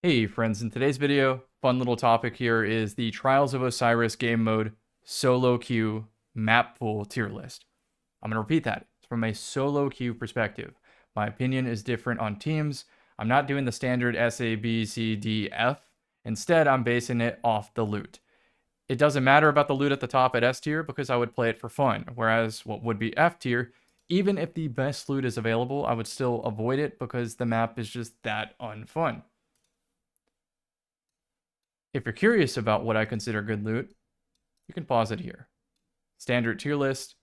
Hey friends, in today's video, fun little topic here is the Trials of Osiris game mode solo queue map pool tier list. I'm going to repeat that. It's from a solo queue perspective. My opinion is different on teams. I'm not doing the standard S, A, B, C, D, F. Instead, I'm basing it off the loot. It doesn't matter about the loot at the top at S tier because I would play it for fun, whereas what would be F tier, even if the best loot is available, I would still avoid it because the map is just that unfun. If you're curious about what I consider good loot, you can pause it here. Standard tier list.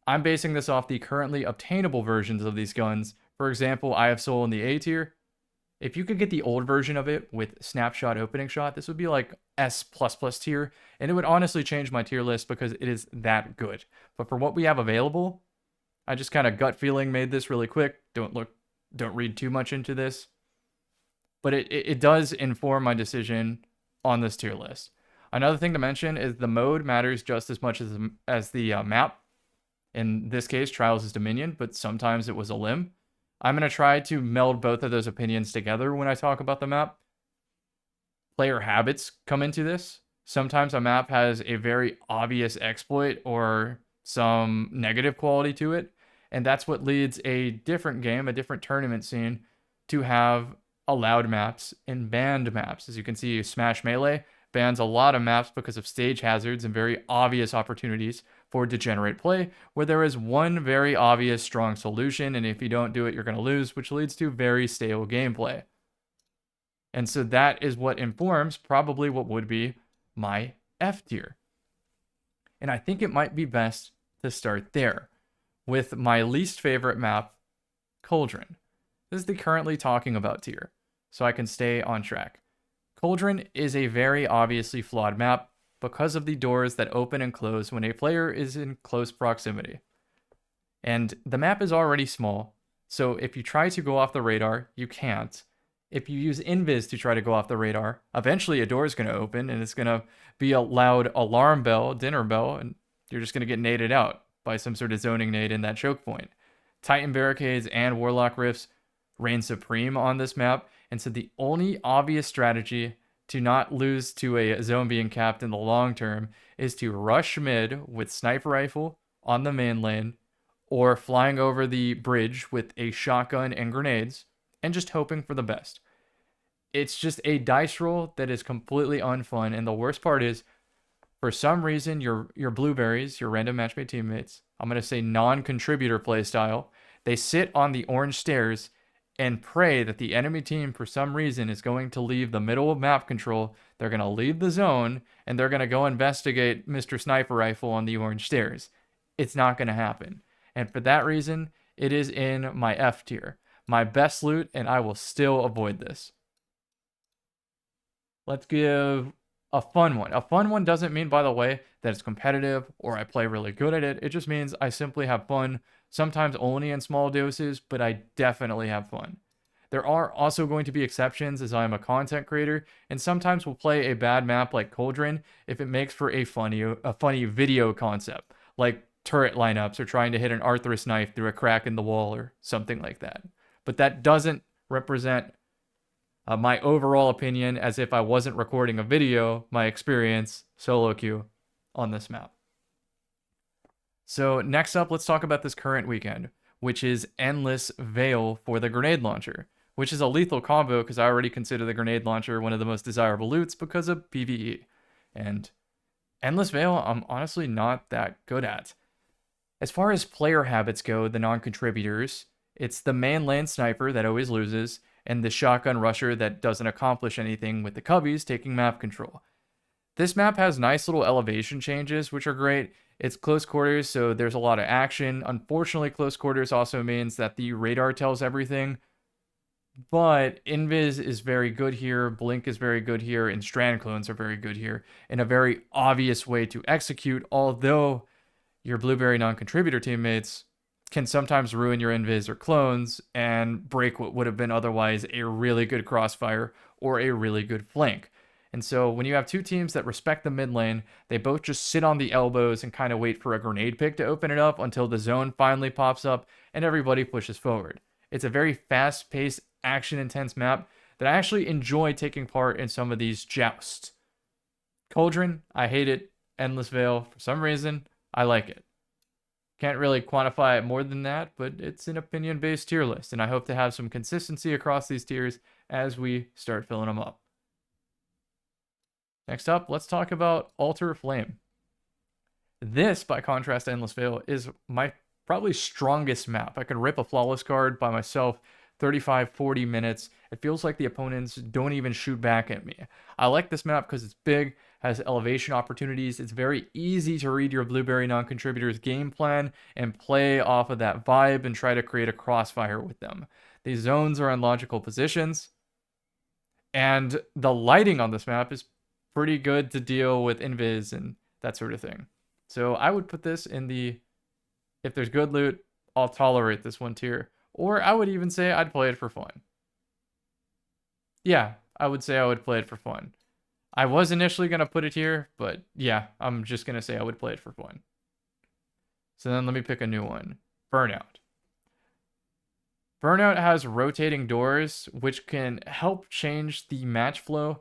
I'm basing this off the currently obtainable versions of these guns. For example, I have Soul in the A tier. If you could get the old version of it with snapshot opening shot, this would be like S++ tier, and it would honestly change my tier list because it is that good. But for what we have available, I just kind of gut feeling made this really quick. Don't read too much into this. But it does inform my decision on this tier list. Another thing to mention is the mode matters just as much as the map. In this case, Trials is Dominion, but sometimes it was a limb. I'm going to try to meld both of those opinions together when I talk about the map. Player habits come into this. Sometimes a map has a very obvious exploit or some negative quality to it, and that's what leads a different game, a different tournament scene, to have allowed maps and banned maps. As you can see, Smash Melee bans a lot of maps because of stage hazards and very obvious opportunities for degenerate play, where there is one very obvious strong solution, and if you don't do it, you're going to lose, which leads to very stale gameplay. And so that is what informs probably what would be my F tier. And I think it might be best to start there with my least favorite map, Cauldron. This is the currently talking about tier, so I can stay on track. Cauldron is a very obviously flawed map because of the doors that open and close when a player is in close proximity. And the map is already small, so if you try to go off the radar, you can't. If you use invis to try to go off the radar, eventually a door is going to open and it's going to be a loud alarm bell, dinner bell, and you're just going to get naded out by some sort of zoning nade in that choke point. Titan barricades and Warlock rifts reign supreme on this map, and so the only obvious strategy to not lose to a zone being capped in the long term is to rush mid with sniper rifle on the main lane, or flying over the bridge with a shotgun and grenades, and just hoping for the best. It's just a dice roll that is completely unfun, and the worst part is, for some reason, your blueberries, your random matchmade teammates, I'm going to say non-contributor playstyle, they sit on the orange stairs and pray that the enemy team, for some reason, is going to leave the middle of map control. They're going to leave the zone, and they're going to go investigate Mr. Sniper Rifle on the orange stairs. It's not going to happen. And for that reason, it is in my F tier. My best loot, and I will still avoid this. Let's give a fun one. A fun one doesn't mean, by the way, that it's competitive or I play really good at it. It just means I simply have fun, sometimes only in small doses, but I definitely have fun. There are also going to be exceptions as I am a content creator, and sometimes we'll play a bad map like Cauldron if it makes for a funny video concept, like turret lineups or trying to hit an Arthurus knife through a crack in the wall or something like that. But that doesn't represent my overall opinion as if I wasn't recording a video, my experience, solo queue, on this map. So next up, let's talk about this current weekend, which is Endless Veil for the grenade launcher, which is a lethal combo because I already consider the grenade launcher one of the most desirable loots because of PvE. And Endless Veil, I'm honestly not that good at. As far as player habits go, the non-contributors, it's the main lane sniper that always loses, and the shotgun rusher that doesn't accomplish anything with the cubbies taking map control. This map has nice little elevation changes, which are great. It's close quarters, so there's a lot of action. Unfortunately, close quarters also means that the radar tells everything, but Invis is very good here, Blink is very good here, and Strand clones are very good here in a very obvious way to execute, although your Blueberry non-contributor teammates can sometimes ruin your invis or clones and break what would have been otherwise a really good crossfire or a really good flank. And so when you have two teams that respect the mid lane, they both just sit on the elbows and kind of wait for a grenade pick to open it up until the zone finally pops up and everybody pushes forward. It's a very fast-paced, action-intense map that I actually enjoy taking part in some of these jousts. Cauldron, I hate it. Endless Veil, for some reason, I like it. Can't really quantify it more than that, but it's an opinion-based tier list, and I hope to have some consistency across these tiers as we start filling them up. Next up, let's talk about Altar Flame. This, by contrast to Endless Veil, is my probably strongest map. I can rip a Flawless card by myself 35, 40 minutes. It feels like the opponents don't even shoot back at me. I like this map because it's big, has elevation opportunities. It's very easy to read your Blueberry non-contributor's game plan and play off of that vibe and try to create a crossfire with them. These zones are in logical positions, and the lighting on this map is pretty good to deal with invis and that sort of thing. So I would put this in the, if there's good loot, I'll tolerate this one tier. Or I would even say I'd play it for fun. Yeah, I would say I would play it for fun. I was initially going to put it here, but yeah, I'm just going to say I would play it for fun. So then let me pick a new one. Burnout. Burnout has rotating doors, which can help change the match flow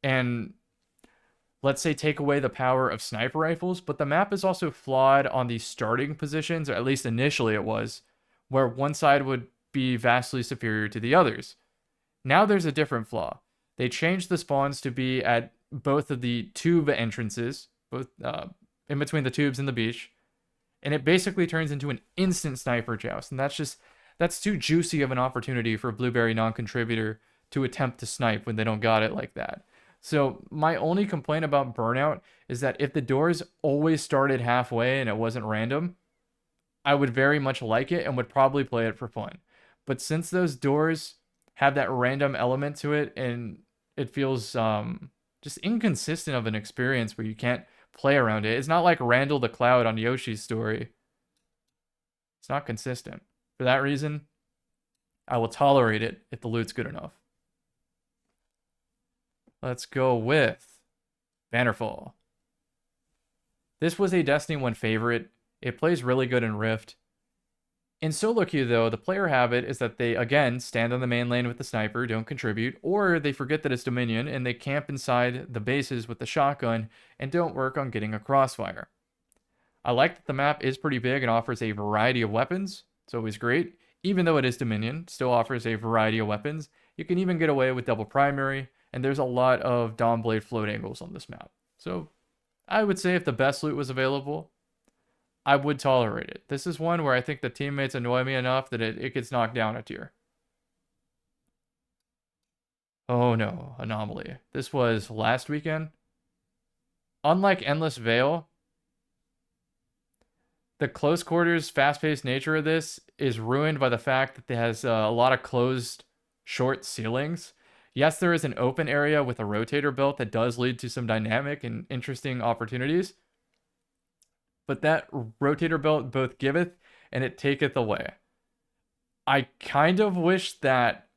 and, let's say, take away the power of sniper rifles, but the map is also flawed on the starting positions, or at least initially it was, where one side would be vastly superior to the others. Now there's a different flaw. They changed the spawns to be at both of the tube entrances, both in between the tubes and the beach, and it basically turns into an instant sniper joust, and that's too juicy of an opportunity for a Blueberry non-contributor to attempt to snipe when they don't got it like that. So my only complaint about Burnout is that if the doors always started halfway and it wasn't random, I would very much like it and would probably play it for fun. But since those doors have that random element to it and it feels just inconsistent of an experience where you can't play around it. It's not like Randall the Cloud on Yoshi's Story. It's not consistent. For that reason, I will tolerate it if the loot's good enough. Let's go with Bannerfall. This was a Destiny 1 favorite. It plays really good in Rift. In solo queue, though, the player habit is that they, again, stand on the main lane with the sniper, don't contribute, or they forget that it's Dominion and they camp inside the bases with the shotgun and don't work on getting a crossfire. I like that the map is pretty big and offers a variety of weapons. It's always great. Even though it is Dominion, it still offers a variety of weapons. You can even get away with double primary, and there's a lot of Dawnblade float angles on this map. So I would say if the best loot was available, I would tolerate it. This is one where I think the teammates annoy me enough that it gets knocked down a tier. Oh no, Anomaly. This was last weekend. Unlike Endless Veil, the close quarters, fast-paced nature of this is ruined by the fact that it has a lot of closed, short ceilings. Yes, there is an open area with a rotator belt that does lead to some dynamic and interesting opportunities, but that rotator belt both giveth and it taketh away. I kind of wish that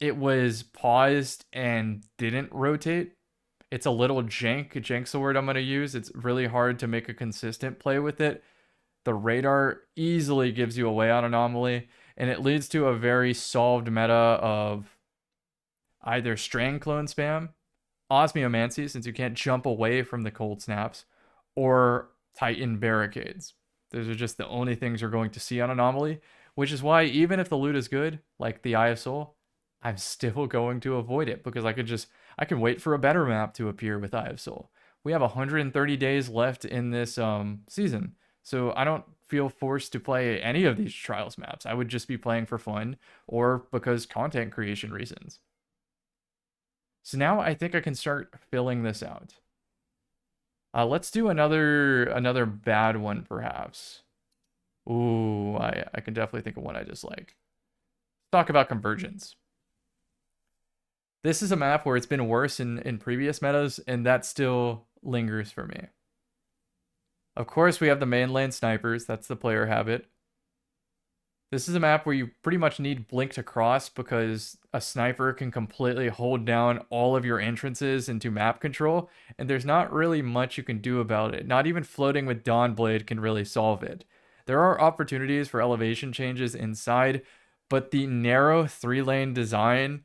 it was paused and didn't rotate. It's a little jank. Jank's the word I'm going to use. It's really hard to make a consistent play with it. The radar easily gives you away on Anomaly, and it leads to a very solved meta of either Strand Clone spam, Osmiomancy, since you can't jump away from the cold snaps, or Titan Barricades. Those are just the only things you're going to see on Anomaly, which is why even if the loot is good, like the Eye of Soul, I'm still going to avoid it because I can wait for a better map to appear with Eye of Soul. We have 130 days left in this season, so I don't feel forced to play any of these Trials maps. I would just be playing for fun or because content creation reasons. So now I think I can start filling this out. Let's do another bad one, perhaps. Ooh, I can definitely think of one I dislike. Let's talk about Convergence. This is a map where it's been worse in previous metas, and that still lingers for me. Of course, we have the main lane snipers. That's the player habit. This is a map where you pretty much need Blink to cross because a sniper can completely hold down all of your entrances into map control, and there's not really much you can do about it. Not even floating with Dawnblade can really solve it. There are opportunities for elevation changes inside, but the narrow 3-lane design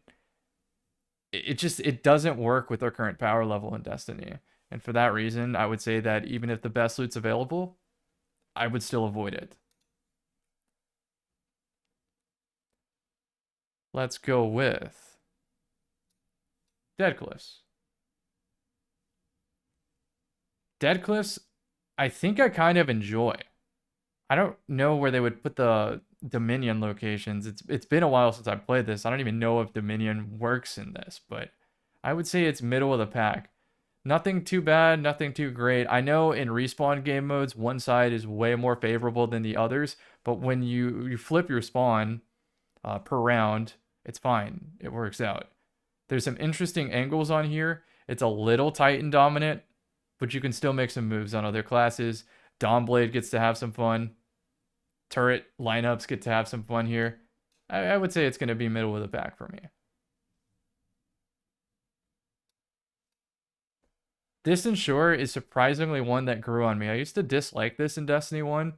it doesn't work with our current power level in Destiny. And for that reason, I would say that even if the best loot's available, I would still avoid it. Let's go with Dead Cliffs. Dead Cliffs, I think I kind of enjoy. I don't know where they would put the Dominion locations. It's been a while since I played this. I don't even know if Dominion works in this, but I would say it's middle of the pack. Nothing too bad, nothing too great. I know in respawn game modes, one side is way more favorable than the others, but when you flip your spawn per round, it's fine. It works out. There's some interesting angles on here. It's a little Titan dominant, but you can still make some moves on other classes. Dawnblade gets to have some fun. Turret lineups get to have some fun here. I would say it's going to be middle of the pack for me. Distant Shore is surprisingly one that grew on me. I used to dislike this in Destiny 1,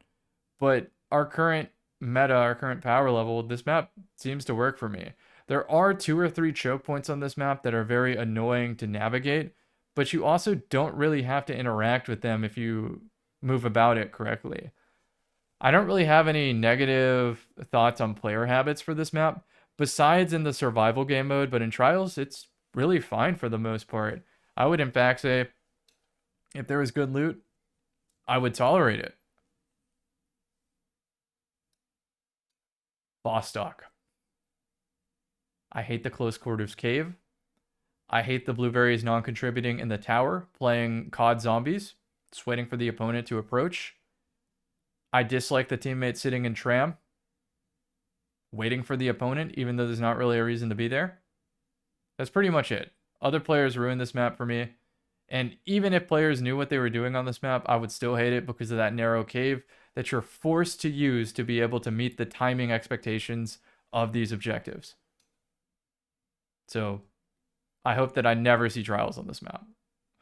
but our current meta, our current power level, this map seems to work for me. There are 2 or 3 choke points on this map that are very annoying to navigate, but you also don't really have to interact with them if you move about it correctly. I don't really have any negative thoughts on player habits for this map, besides in the survival game mode, but in Trials, it's really fine for the most part. I would in fact say, if there was good loot, I would tolerate it. Bostock. I hate the close quarters cave. I hate the blueberries non-contributing in the tower, playing COD zombies, just waiting for the opponent to approach. I dislike the teammate sitting in tram, waiting for the opponent, even though there's not really a reason to be there. That's pretty much it. Other players ruined this map for me. And even if players knew what they were doing on this map, I would still hate it because of that narrow cave that you're forced to use to be able to meet the timing expectations of these objectives. So I hope that I never see Trials on this map.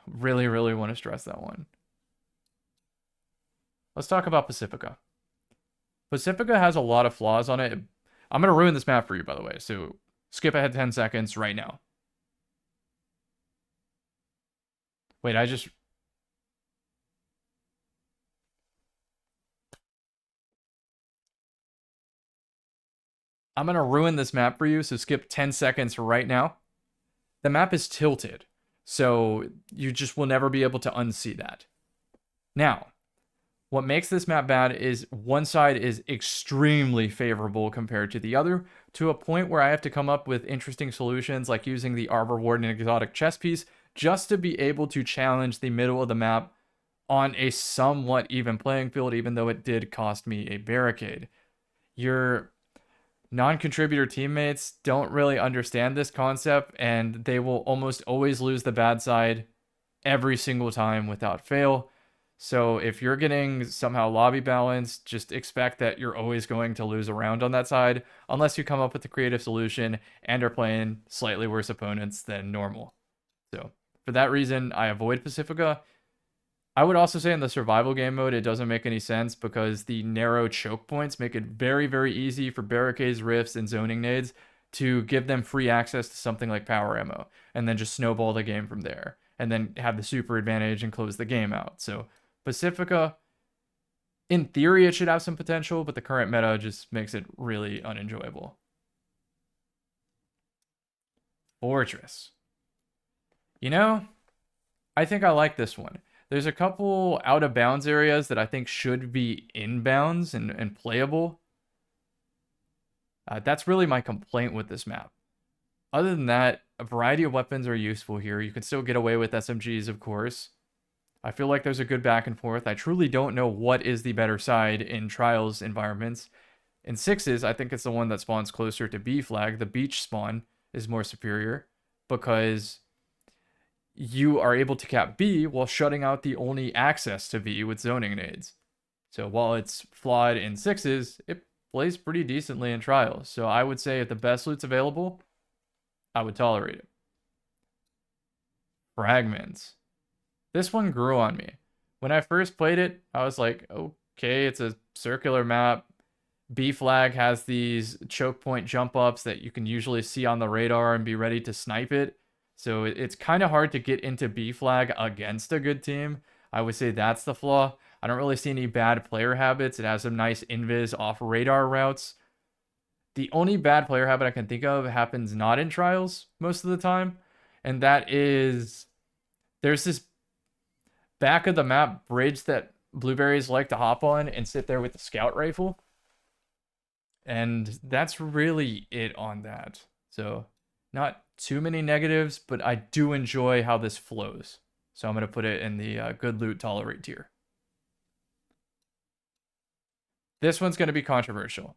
Really, really want to stress that one. Let's talk about Pacifica. Pacifica has a lot of flaws on it. I'm going to ruin this map for you, by the way. So skip ahead 10 seconds right now. Wait, I'm going to ruin this map for you, so skip 10 seconds right now. The map is tilted, so you just will never be able to unsee that. Now, what makes this map bad is one side is extremely favorable compared to the other, to a point where I have to come up with interesting solutions like using the Arbor Warden exotic chess piece just to be able to challenge the middle of the map on a somewhat even playing field, even though it did cost me a barricade. Your non-contributor teammates don't really understand this concept, and they will almost always lose the bad side every single time without fail. So if you're getting somehow lobby balance, just expect that you're always going to lose a round on that side, unless you come up with a creative solution and are playing slightly worse opponents than normal. So for that reason, I avoid Pacifica. I would also say in the survival game mode, it doesn't make any sense because the narrow choke points make it very, very easy for barricades, rifts, and zoning nades to give them free access to something like power ammo, and then just snowball the game from there, and then have the super advantage and close the game out. So Pacifica, in theory, it should have some potential, but the current meta just makes it really unenjoyable. Fortress. You know, I think I like this one. There's a couple out of bounds areas that I think should be inbounds and playable. That's really my complaint with this map. Other than that, a variety of weapons are useful here. You can still get away with SMGs, of course. I feel like there's a good back and forth. I truly don't know what is the better side in Trials environments. In 6s, I think it's the one that spawns closer to B flag. The beach spawn is more superior because you are able to cap B while shutting out the only access to B with zoning nades. So while it's flawed in 6s, it plays pretty decently in Trials. So I would say if the best loot's available, I would tolerate it. Fragments. This one grew on me. When I first played it, I was like, okay, it's a circular map. B flag has these choke point jump ups that you can usually see on the radar and be ready to snipe it. So it's kind of hard to get into B flag against a good team. I would say that's the flaw. I don't really see any bad player habits. It has some nice invis off radar routes. The only bad player habit I can think of happens not in trials most of the time, and that is there's this back of the map bridge that blueberries like to hop on and sit there with the scout rifle. And that's really it on that. So not too many negatives, but I do enjoy how this flows. So I'm going to put it in the good loot tolerate tier. This one's going to be controversial.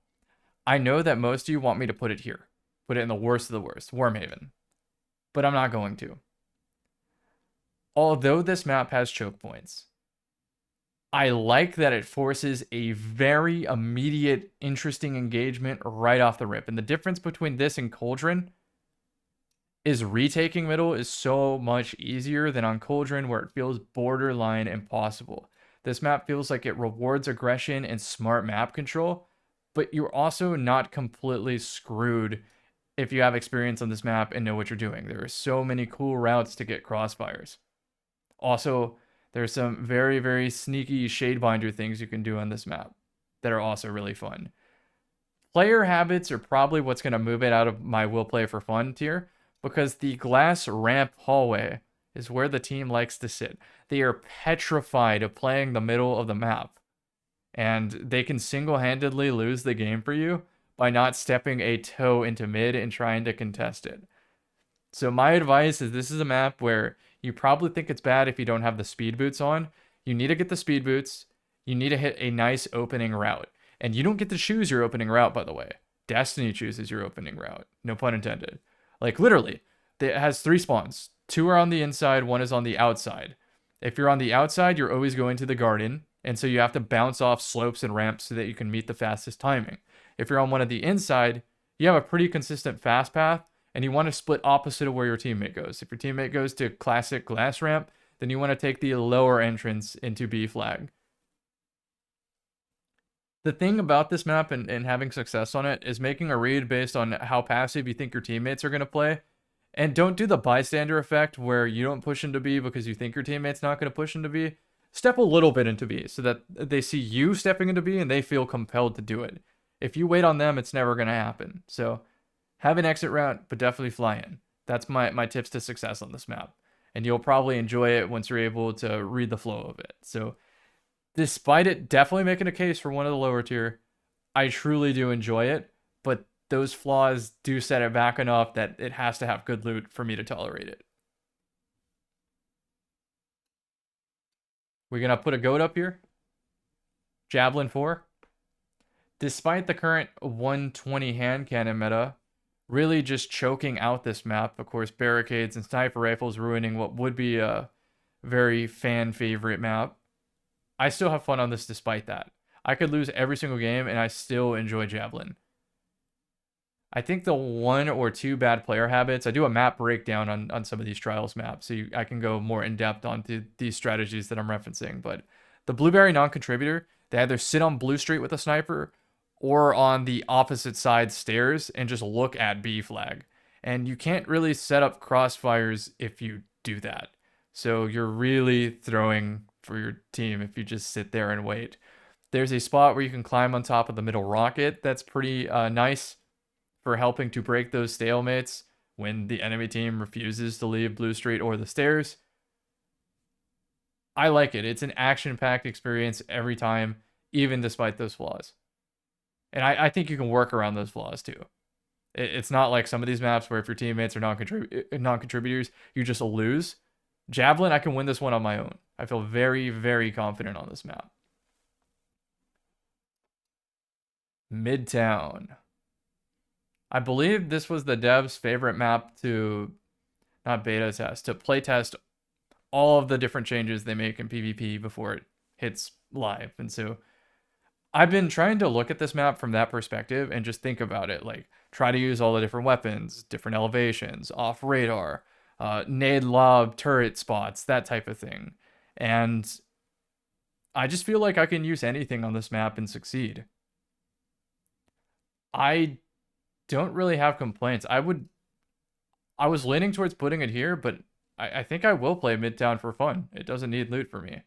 I know that most of you want me to put it here. Put it in the worst of the worst, Wormhaven. But I'm not going to. Although this map has choke points, I like that it forces a very immediate, interesting engagement right off the rip. And the difference between this and Cauldron is retaking middle is so much easier than on Cauldron, where it feels borderline impossible. This map feels like it rewards aggression and smart map control, but you're also not completely screwed if you have experience on this map and know what you're doing. There are so many cool routes to get crossfires. Also, there's some very, very sneaky Shadebinder things you can do on this map that are also really fun. Player habits are probably what's going to move it out of my will play for fun tier, because the glass ramp hallway is where the team likes to sit. They are petrified of playing the middle of the map, and they can single-handedly lose the game for you by not stepping a toe into mid and trying to contest it. So my advice is this is a map where you probably think it's bad if you don't have the speed boots on. You need to get the speed boots. You need to hit a nice opening route. And you don't get to choose your opening route, by the way. Destiny chooses your opening route. No pun intended. Like, literally, it has 3 spawns. 2 are on the inside, 1 is on the outside. If you're on the outside, you're always going to the garden, and so you have to bounce off slopes and ramps so that you can meet the fastest timing. If you're on one of the inside, you have a pretty consistent fast path, and you want to split opposite of where your teammate goes. If your teammate goes to classic glass ramp, then you want to take the lower entrance into B flag. The thing about this map and having success on it is making a read based on how passive you think your teammates are going to play. And don't do the bystander effect where you don't push into B because you think your teammate's not going to push into B. Step a little bit into B so that they see you stepping into B and they feel compelled to do it. If you wait on them, it's never going to happen. So have an exit route, but definitely fly in. That's my tips to success on this map. And you'll probably enjoy it once you're able to read the flow of it. So despite it definitely making a case for one of the lower tier, I truly do enjoy it, but those flaws do set it back enough that it has to have good loot for me to tolerate it. We're going to put a goat up here. Javelin 4. Despite the current 120 hand cannon meta really just choking out this map, of course, barricades and sniper rifles ruining what would be a very fan favorite map, I still have fun on this despite that. I could lose every single game and I still enjoy Javelin. I think the 1 or 2 bad player habits, I do a map breakdown on some of these trials maps, so I can go more in depth onto these strategies that I'm referencing. But the Blueberry non-contributor, they either sit on Blue Street with a sniper or on the opposite side stairs and just look at B flag. And you can't really set up crossfires if you do that. So you're really throwing for your team if you just sit there and wait. There's a spot where you can climb on top of the middle rocket that's pretty nice for helping to break those stalemates when the enemy team refuses to leave Blue Street or the stairs. I like it. It's an action-packed experience every time, even despite those flaws. And I think you can work around those flaws too. It's not like some of these maps where if your teammates are non-contributors, you just lose. Javelin, I can win this one on my own. I feel very, very confident on this map. Midtown. I believe this was the dev's favorite map to, not beta test, to play test all of the different changes they make in PvP before it hits live. And so I've been trying to look at this map from that perspective and just think about it. Like, try to use all the different weapons, different elevations, off radar, nade lob turret spots, that type of thing. And I just feel like I can use anything on this map and succeed. I don't really have complaints. I was leaning towards putting it here, but I think I will play Midtown for fun. It doesn't need loot for me.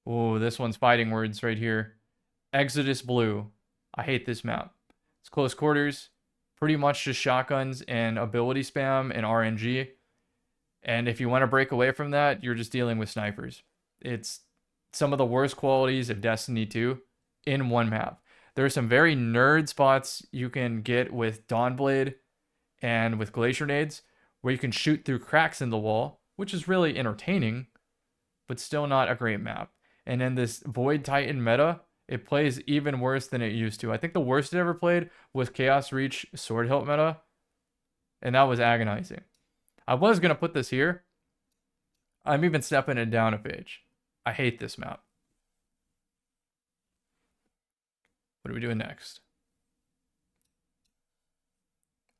Oh, this one's fighting words right here. Exodus Blue. I hate this map. It's close quarters, pretty much just shotguns and ability spam and RNG. And if you want to break away from that, you're just dealing with snipers. It's some of the worst qualities of Destiny 2 in one map. There are some very nerd spots you can get with Dawnblade and with Glacier Nades where you can shoot through cracks in the wall, which is really entertaining, but still not a great map. And in this Void Titan meta, it plays even worse than it used to. I think the worst it ever played was Chaos Reach Sword Hilt meta, and that was agonizing. I was going to put this here. I'm even stepping it down a page. I hate this map. What are we doing next?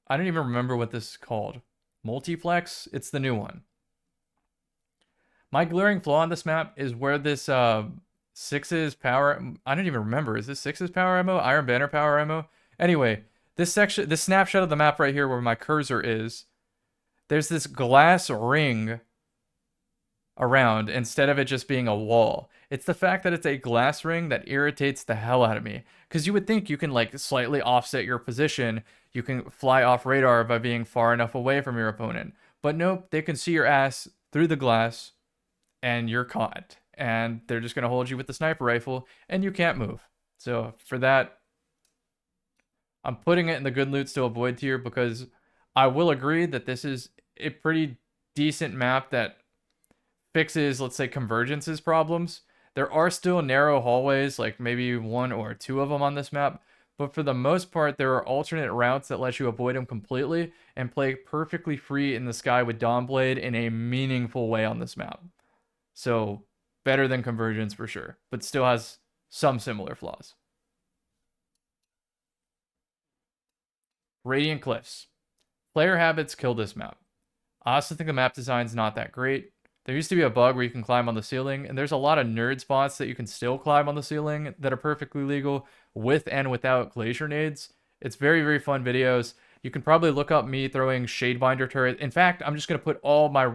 I don't even remember what this is called. Multiplex? It's the new one. My glaring flaw on this map is where this Six's power... I don't even remember. Is this Six's power ammo? Iron Banner power ammo? Anyway, this section, this snapshot of the map right here where my cursor is, there's this glass ring around instead of it just being a wall. It's the fact that it's a glass ring that irritates the hell out of me. Because you would think you can like slightly offset your position. You can fly off radar by being far enough away from your opponent. But nope, they can see your ass through the glass and you're caught. And they're just going to hold you with the sniper rifle and you can't move. So for that, I'm putting it in the good loot to avoid tier because I will agree that this is a pretty decent map that fixes, let's say, convergence's problems. There are still narrow hallways, like maybe one or two of them on this map, but for the most part, there are alternate routes that let you avoid them completely and play perfectly free in the sky with Dawnblade in a meaningful way on this map. So, better than convergence for sure, but still has some similar flaws. Radiant Cliffs. Player habits kill this map. I also think the map design's not that great. There used to be a bug where you can climb on the ceiling, and there's a lot of nerd spots that you can still climb on the ceiling that are perfectly legal with and without glacier nades. It's very, very fun videos. You can probably look up me throwing Shadebinder turret. In fact, I'm just going to put all my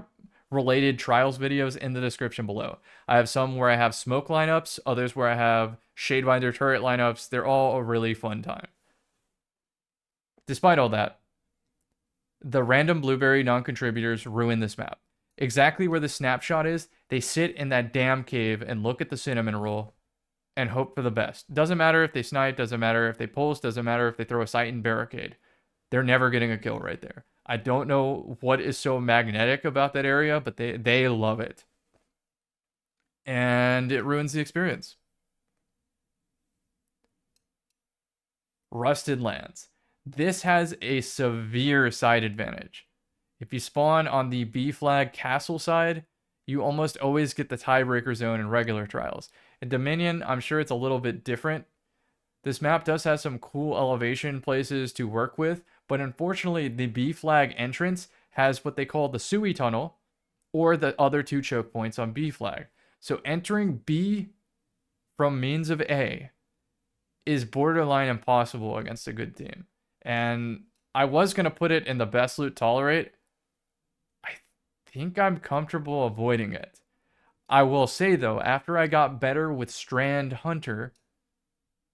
related trials videos in the description below. I have some where I have smoke lineups, others where I have Shadebinder turret lineups. They're all a really fun time. Despite all that, the random blueberry non-contributors ruin this map. Exactly where the snapshot is, they sit in that damn cave and look at the cinnamon roll and hope for the best. Doesn't matter if they snipe, doesn't matter if they pulse, doesn't matter if they throw a sight and barricade. They're never getting a kill right there. I don't know what is so magnetic about that area, but they love it. And it ruins the experience. Rusted Lands. This has a severe side advantage. If you spawn on the B flag castle side, you almost always get the tiebreaker zone in regular trials. In Dominion, I'm sure it's a little bit different. This map does have some cool elevation places to work with, but unfortunately the B flag entrance has what they call the Sui tunnel or the other two choke points on B flag. So entering B from means of A is borderline impossible against a good team. And I was going to put it in the best loot tolerate. I think I'm comfortable avoiding it. I will say, though, after I got better with Strand Hunter,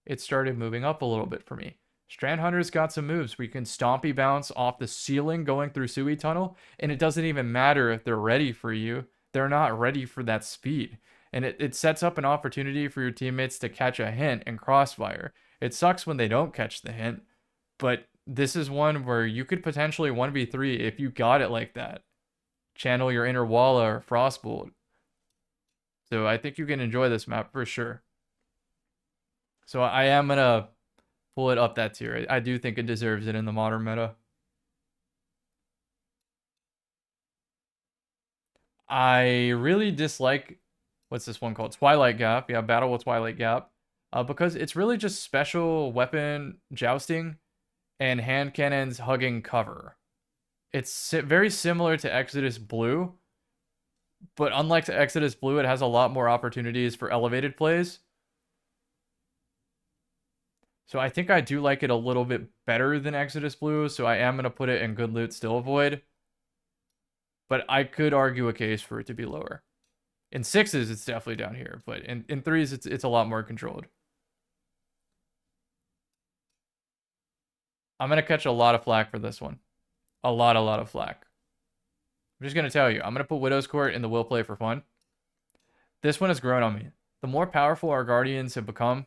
it started moving up a little bit for me. Strand Hunter's got some moves where you can stompy bounce off the ceiling going through Sui Tunnel, and it doesn't even matter if they're ready for you. They're not ready for that speed. And it sets up an opportunity for your teammates to catch a hint and crossfire. It sucks when they don't catch the hint, but this is one where you could potentially 1v3 if you got it like that. Channel your inner Walla or Frostbolt. So I think you can enjoy this map for sure. So I am going to pull it up that tier. I do think it deserves it in the modern meta. I really dislike, what's this one called? Twilight Gap. Yeah, Battle with Twilight Gap. Because it's really just special weapon jousting and hand cannons hugging cover. It's very similar to Exodus Blue, but unlike Exodus Blue, it has a lot more opportunities for elevated plays. So I think I do like it a little bit better than Exodus Blue, so I am going to put it in good loot, still avoid. But I could argue a case for it to be lower. In 6s, it's definitely down here, but in 3s, it's a lot more controlled. I'm going to catch a lot of flack for this one. A lot of flack. I'm just going to tell you, I'm going to put Widow's Court in the will play for fun. This one has grown on me. The more powerful our Guardians have become,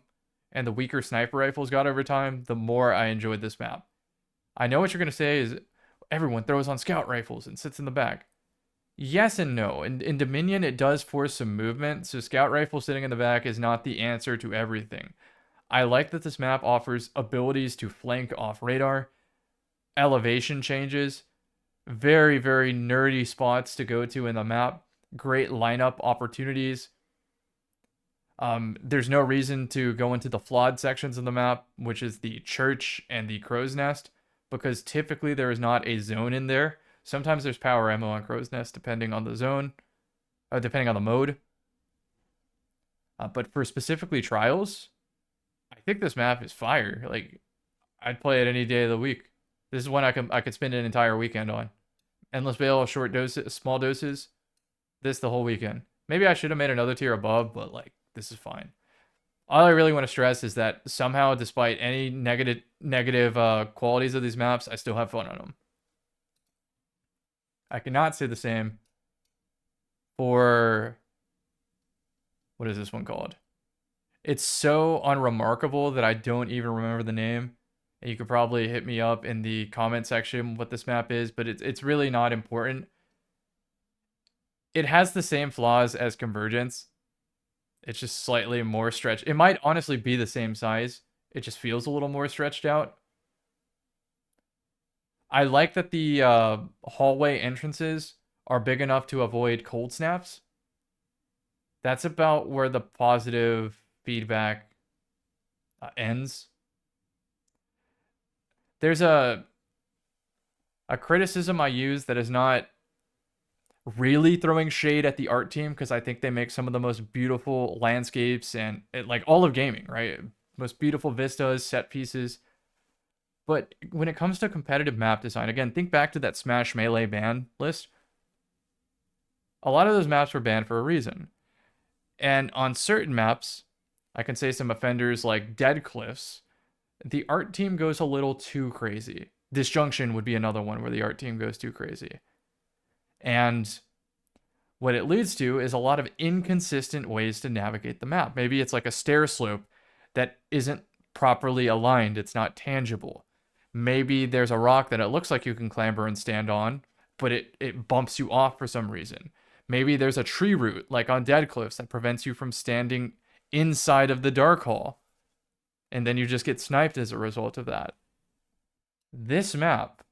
and the weaker sniper rifles got over time, the more I enjoyed this map. I know what you're going to say is, everyone throws on scout rifles and sits in the back. Yes and no. In Dominion, it does force some movement, so scout rifle sitting in the back is not the answer to everything. I like that this map offers abilities to flank off radar, elevation changes, very, very nerdy spots to go to in the map, great lineup opportunities. There's no reason to go into the flawed sections of the map, which is the church and the crow's nest, because typically there is not a zone in there. Sometimes there's power ammo on crow's nest, depending on the zone, depending on the mode. But for specifically trials, I think this map is fire. Like, I'd play it any day of the week. This is one I could spend an entire weekend on. Endless Bale, short doses, small doses. This the whole weekend. Maybe I should have made another tier above, but like, this is fine. All I really want to stress is that somehow, despite any negative qualities of these maps, I still have fun on them. I cannot say the same for, what is this one called? It's so unremarkable that I don't even remember the name. And you could probably hit me up in the comment section what this map is, but it's really not important. It has the same flaws as Convergence. It's just slightly more stretched. It might honestly be the same size. It just feels a little more stretched out. I like that the hallway entrances are big enough to avoid cold snaps. That's about where the positive feedback ends. There's a criticism I use that is not really throwing shade at the art team, because I think they make some of the most beautiful landscapes and like all of gaming, right? Most beautiful vistas, set pieces. But when it comes to competitive map design, again, think back to that Smash Melee ban list. A lot of those maps were banned for a reason. And on certain maps, I can say some offenders like Dead Cliffs, the art team goes a little too crazy. Disjunction would be another one where the art team goes too crazy. And what it leads to is a lot of inconsistent ways to navigate the map. Maybe it's like a stair slope that isn't properly aligned. It's not tangible. Maybe there's a rock that it looks like you can clamber and stand on, but it bumps you off for some reason. Maybe there's a tree root, like on Dead Cliffs, that prevents you from standing inside of the Dark Hall. And then you just get sniped as a result of that. This map,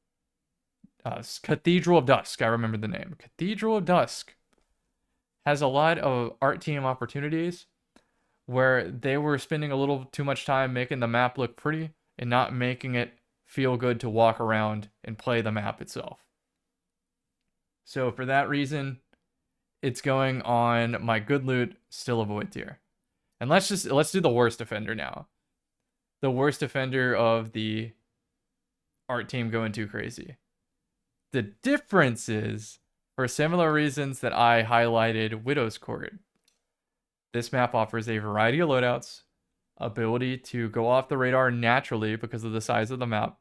Cathedral of Dusk, I remember the name. Cathedral of Dusk has a lot of art team opportunities where they were spending a little too much time making the map look pretty and not making it feel good to walk around and play the map itself. So for that reason, it's going on my good loot, still avoid tier. And let's do the worst offender now. The worst offender of the art team going too crazy. The difference is, for similar reasons that I highlighted Widow's Court, this map offers a variety of loadouts, ability to go off the radar naturally because of the size of the map.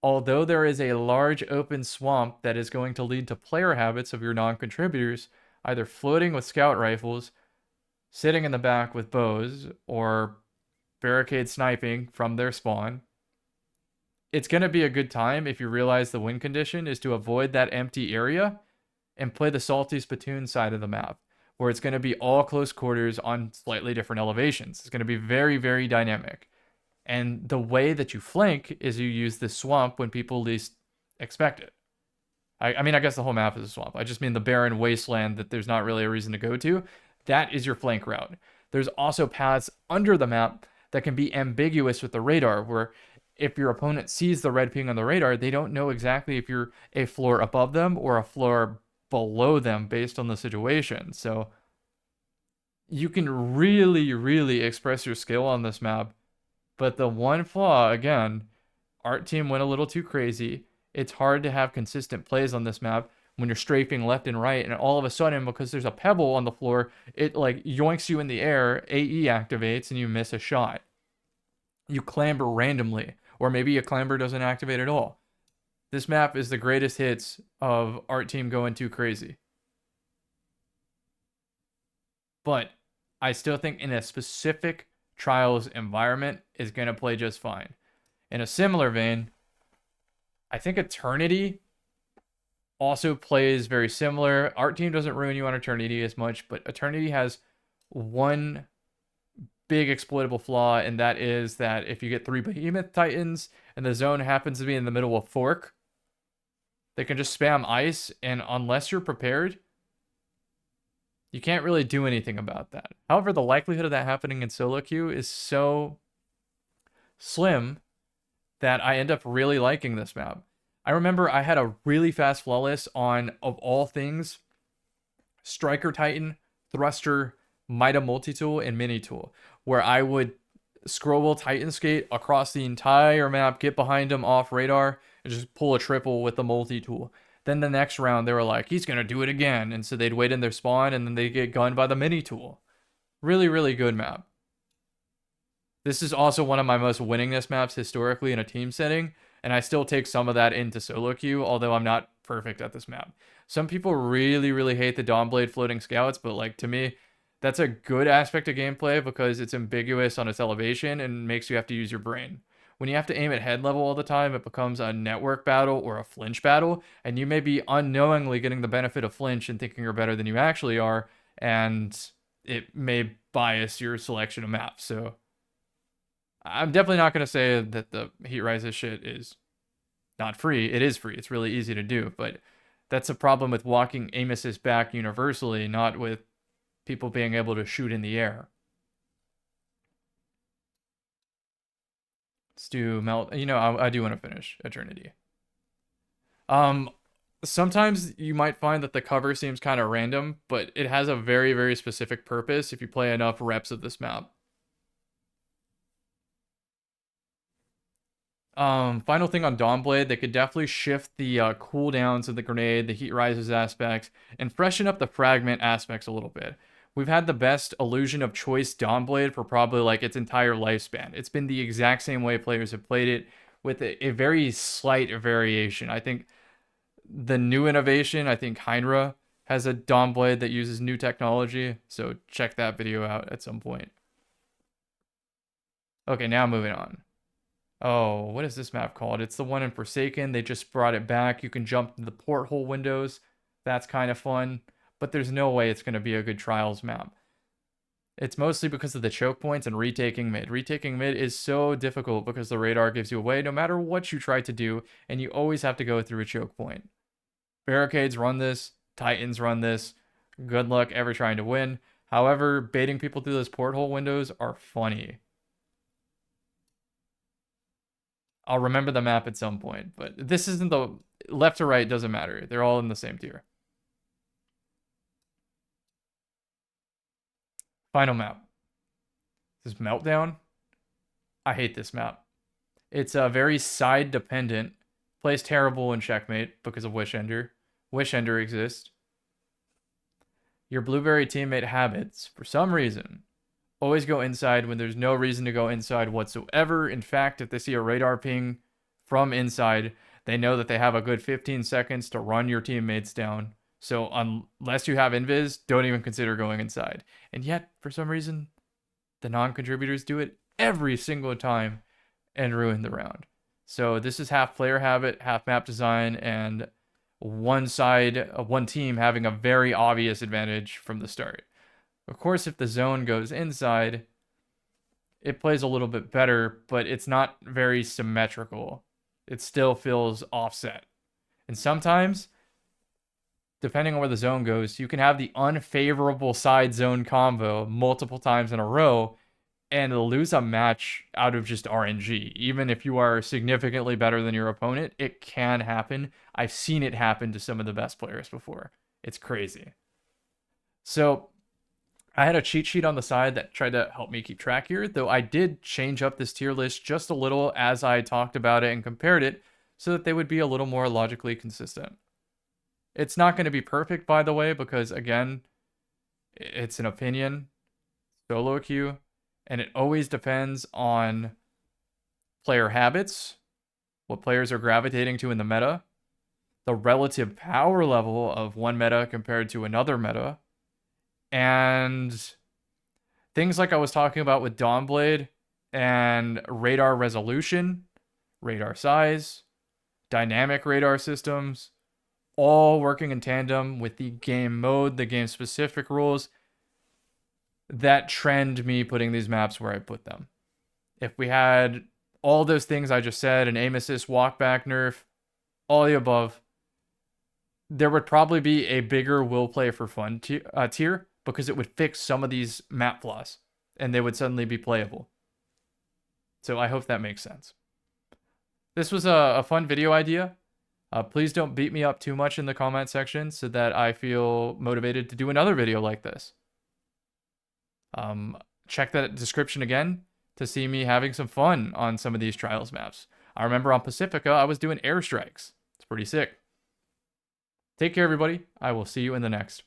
Although there is a large open swamp that is going to lead to player habits of your non-contributors, either floating with scout rifles, sitting in the back with bows, or barricade sniping from their spawn, it's going to be a good time if you realize the win condition is to avoid that empty area and play the Salty Spittoon side of the map, where it's going to be all close quarters on slightly different elevations. It's going to be very, very dynamic. And the way that you flank is you use the swamp when people least expect it. I mean, I guess the whole map is a swamp. I just mean the barren wasteland that there's not really a reason to go to. That is your flank route. There's also paths under the map that can be ambiguous with the radar, where if your opponent sees the red ping on the radar, they don't know exactly if you're a floor above them or a floor below them based on the situation. So you can really, really express your skill on this map, But the one flaw, again, Art Team went a little too crazy. It's hard to have consistent plays on this map when you're strafing left and right, and all of a sudden, because there's a pebble on the floor, it like yoinks you in the air, AE activates, and you miss a shot. You clamber randomly, or maybe a clamber doesn't activate at all. This map is the greatest hits of Art Team going too crazy. But I still think in a specific Trials environment is going to play just fine. In a similar vein, I think Eternity also plays very similar. Art Team doesn't ruin you on Eternity as much, but Eternity has one big exploitable flaw, and that is that if you get 3 Behemoth Titans and the zone happens to be in the middle of Fork, they can just spam ice, and unless you're prepared, you can't really do anything about that. However, the likelihood of that happening in solo queue is so slim that I end up really liking this map. I remember I had a really fast flawless on, of all things, Striker Titan, Thruster, Mida Multi-Tool, and Mini-Tool, where I would scroll wheel Titan Skate across the entire map, get behind him off radar, and just pull a triple with the Multi-Tool. Then the next round, they were like, he's going to do it again. And so they'd wait in their spawn, and then they'd get gunned by the Mini-Tool. Really, really good map. This is also one of my most winningest maps historically in a team setting, and I still take some of that into solo queue, although I'm not perfect at this map. Some people really, really hate the Dawnblade floating scouts, but like to me, that's a good aspect of gameplay because it's ambiguous on its elevation and makes you have to use your brain. When you have to aim at head level all the time, it becomes a network battle or a flinch battle, and you may be unknowingly getting the benefit of flinch and thinking you're better than you actually are, and it may bias your selection of maps. So I'm definitely not going to say that the Heat Rises shit is not free. It is free. It's really easy to do, but that's a problem with walking aim assist back universally, not with people being able to shoot in the air. Let's do melt. You know, I do want to finish Eternity. Sometimes you might find that the cover seems kind of random, but it has a very, very specific purpose if you play enough reps of this map. Final thing on Dawnblade, they could definitely shift the cooldowns of the grenade, the heat rises aspects, and freshen up the fragment aspects a little bit. We've had the best illusion of choice Dawnblade for probably like its entire lifespan. It's been the exact same way players have played it with a very slight variation. I think the new innovation, I think Hynra has a Dawnblade that uses new technology, so check that video out at some point. Okay, now moving on. Oh, what is this map called? It's the one in Forsaken. They just brought it back. You can jump to the porthole windows. That's kind of fun, but there's no way it's going to be a good Trials map. It's mostly because of the choke points and retaking mid. Retaking mid is so difficult because the radar gives you away no matter what you try to do, and you always have to go through a choke point. Barricades run this. Titans run this. Good luck ever trying to win. However, baiting people through those porthole windows are funny. I'll remember the map at some point, but this isn't the left to right, doesn't matter. They're all in the same tier. Final map. This is Meltdown. I hate this map. It's very side dependent. Plays terrible in Checkmate because of Wish Ender. Wish Ender exists. Your Blueberry teammate habits, for some reason, always go inside when there's no reason to go inside whatsoever. In fact, if they see a radar ping from inside, they know that they have a good 15 seconds to run your teammates down. So unless you have invis, don't even consider going inside. And yet, for some reason, the non-contributors do it every single time and ruin the round. So this is half player habit, half map design, and one team having a very obvious advantage from the start. Of course, if the zone goes inside, it plays a little bit better, but it's not very symmetrical. It still feels offset. And sometimes, depending on where the zone goes, you can have the unfavorable side zone combo multiple times in a row and lose a match out of just RNG. Even if you are significantly better than your opponent, it can happen. I've seen it happen to some of the best players before. It's crazy. So I had a cheat sheet on the side that tried to help me keep track here, though I did change up this tier list just a little as I talked about it and compared it so that they would be a little more logically consistent. It's not going to be perfect, by the way, because again, it's an opinion, solo queue, and it always depends on player habits, what players are gravitating to in the meta, the relative power level of one meta compared to another meta, and things like I was talking about with Dawnblade and radar resolution, radar size, dynamic radar systems, all working in tandem with the game mode, the game specific rules that trend me putting these maps where I put them. If we had all those things I just said, an aim assist, walk back nerf, all the above, there would probably be a bigger will play for fun tier because it would fix some of these map flaws and they would suddenly be playable. So I hope that makes sense. This was a fun video idea. Please don't beat me up too much in the comment section so that I feel motivated to do another video like this. Check that description again to see me having some fun on some of these trials maps. I remember on Pacifica, I was doing airstrikes. It's pretty sick. Take care, everybody. I will see you in the next.